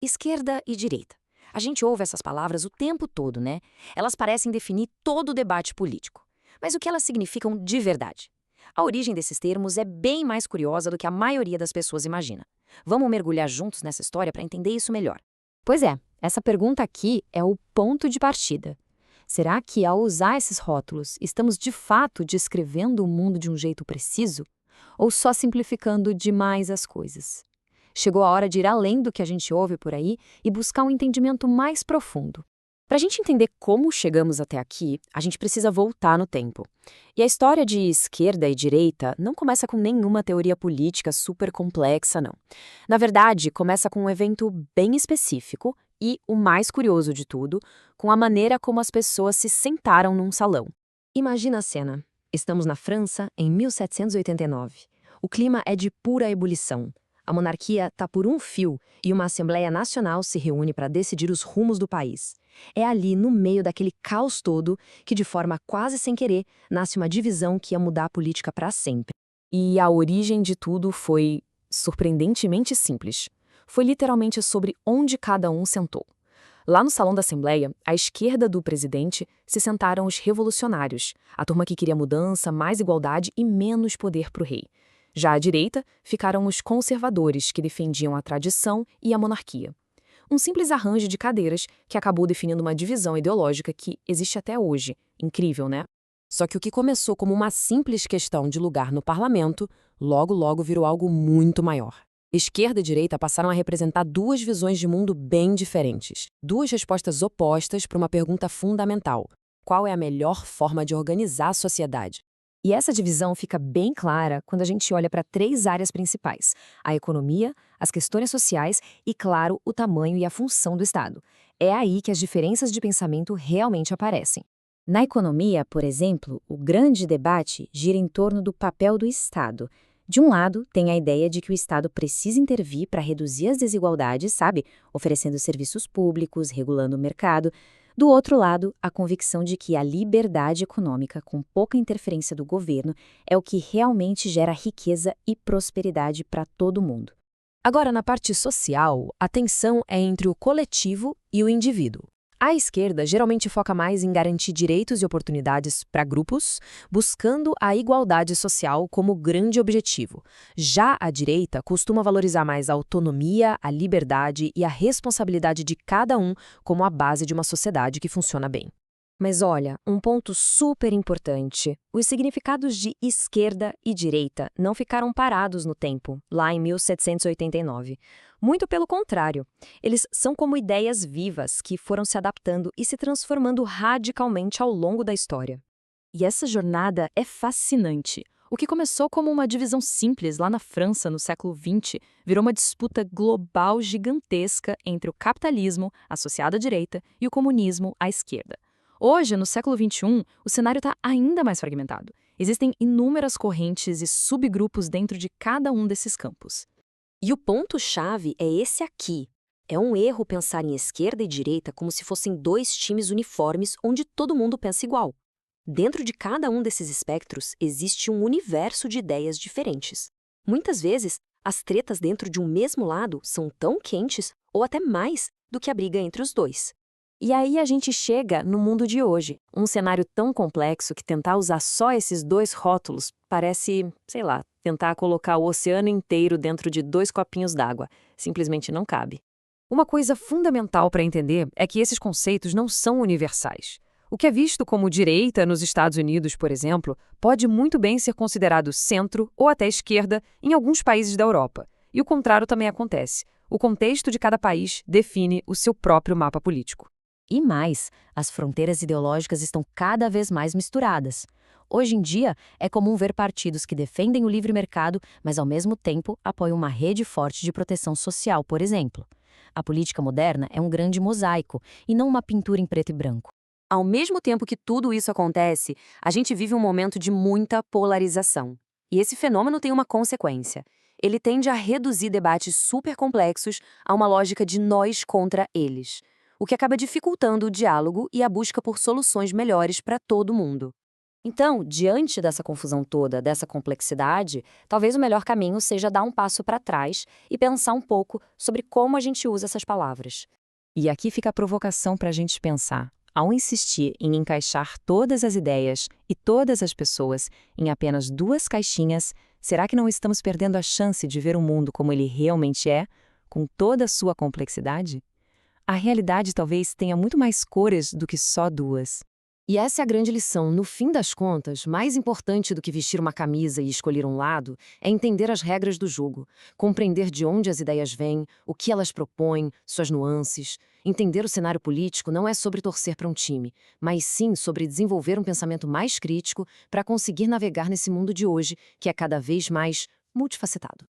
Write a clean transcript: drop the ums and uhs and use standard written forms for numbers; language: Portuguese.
Esquerda e direita. A gente ouve essas palavras o tempo todo, né? Elas parecem definir todo o debate político. Mas o que elas significam de verdade? A origem desses termos é bem mais curiosa do que a maioria das pessoas imagina. Vamos mergulhar juntos nessa história para entender isso melhor. Pois é, essa pergunta aqui é o ponto de partida. Será que, ao usar esses rótulos, estamos de fato descrevendo o mundo de um jeito preciso? Ou só simplificando demais as coisas? Chegou a hora de ir além do que a gente ouve por aí e buscar um entendimento mais profundo. Para a gente entender como chegamos até aqui, a gente precisa voltar no tempo. E a história de esquerda e direita não começa com nenhuma teoria política super complexa, não. Na verdade, começa com um evento bem específico e, o mais curioso de tudo, com a maneira como as pessoas se sentaram num salão. Imagina a cena. Estamos na França, em 1789. O clima é de pura ebulição. A monarquia está por um fio e uma Assembleia Nacional se reúne para decidir os rumos do país. É ali, no meio daquele caos todo, que, de forma quase sem querer, nasce uma divisão que ia mudar a política para sempre. E a origem de tudo foi surpreendentemente simples. Foi literalmente sobre onde cada um sentou. Lá no salão da Assembleia, à esquerda do presidente, se sentaram os revolucionários, a turma que queria mudança, mais igualdade e menos poder para o rei. Já à direita, ficaram os conservadores, que defendiam a tradição e a monarquia. Um simples arranjo de cadeiras que acabou definindo uma divisão ideológica que existe até hoje. Incrível, né? Só que o que começou como uma simples questão de lugar no parlamento, logo virou algo muito maior. Esquerda e direita passaram a representar duas visões de mundo bem diferentes. Duas respostas opostas para uma pergunta fundamental: qual é a melhor forma de organizar a sociedade? E essa divisão fica bem clara quando a gente olha para três áreas principais: a economia, as questões sociais e, claro, o tamanho e a função do Estado. É aí que as diferenças de pensamento realmente aparecem. Na economia, por exemplo, o grande debate gira em torno do papel do Estado. De um lado, tem a ideia de que o Estado precisa intervir para reduzir as desigualdades, sabe? Oferecendo serviços públicos, regulando o mercado. Do outro lado, a convicção de que a liberdade econômica, com pouca interferência do governo, é o que realmente gera riqueza e prosperidade para todo mundo. Agora, na parte social, a tensão é entre o coletivo e o indivíduo. A esquerda geralmente foca mais em garantir direitos e oportunidades para grupos, buscando a igualdade social como grande objetivo. Já a direita costuma valorizar mais a autonomia, a liberdade e a responsabilidade de cada um como a base de uma sociedade que funciona bem. Mas olha, um ponto super importante: os significados de esquerda e direita não ficaram parados no tempo, lá em 1789. Muito pelo contrário, eles são como ideias vivas que foram se adaptando e se transformando radicalmente ao longo da história. E essa jornada é fascinante. O que começou como uma divisão simples lá na França no século XX virou uma disputa global gigantesca entre o capitalismo, associado à direita, e o comunismo, à esquerda. Hoje, no século XXI, o cenário está ainda mais fragmentado. Existem inúmeras correntes e subgrupos dentro de cada um desses campos. E o ponto-chave é esse aqui. É um erro pensar em esquerda e direita como se fossem dois times uniformes onde todo mundo pensa igual. Dentro de cada um desses espectros existe um universo de ideias diferentes. Muitas vezes, as tretas dentro de um mesmo lado são tão quentes ou até mais do que a briga entre os dois. E aí a gente chega no mundo de hoje, um cenário tão complexo que tentar usar só esses dois rótulos parece, sei lá, tentar colocar o oceano inteiro dentro de dois copinhos d'água. Simplesmente não cabe. Uma coisa fundamental para entender é que esses conceitos não são universais. O que é visto como direita nos Estados Unidos, por exemplo, pode muito bem ser considerado centro ou até esquerda em alguns países da Europa. E o contrário também acontece. O contexto de cada país define o seu próprio mapa político. E mais, as fronteiras ideológicas estão cada vez mais misturadas. Hoje em dia, é comum ver partidos que defendem o livre mercado, mas ao mesmo tempo apoiam uma rede forte de proteção social, por exemplo. A política moderna é um grande mosaico e não uma pintura em preto e branco. Ao mesmo tempo que tudo isso acontece, a gente vive um momento de muita polarização. E esse fenômeno tem uma consequência. Ele tende a reduzir debates super complexos a uma lógica de nós contra eles, o que acaba dificultando o diálogo e a busca por soluções melhores para todo mundo. Então, diante dessa confusão toda, dessa complexidade, talvez o melhor caminho seja dar um passo para trás e pensar um pouco sobre como a gente usa essas palavras. E aqui fica a provocação para a gente pensar. Ao insistir em encaixar todas as ideias e todas as pessoas em apenas duas caixinhas, será que não estamos perdendo a chance de ver o mundo como ele realmente é, com toda a sua complexidade? A realidade talvez tenha muito mais cores do que só duas. E essa é a grande lição. No fim das contas, mais importante do que vestir uma camisa e escolher um lado é entender as regras do jogo, compreender de onde as ideias vêm, o que elas propõem, suas nuances. Entender o cenário político não é sobre torcer para um time, mas sim sobre desenvolver um pensamento mais crítico para conseguir navegar nesse mundo de hoje, que é cada vez mais multifacetado.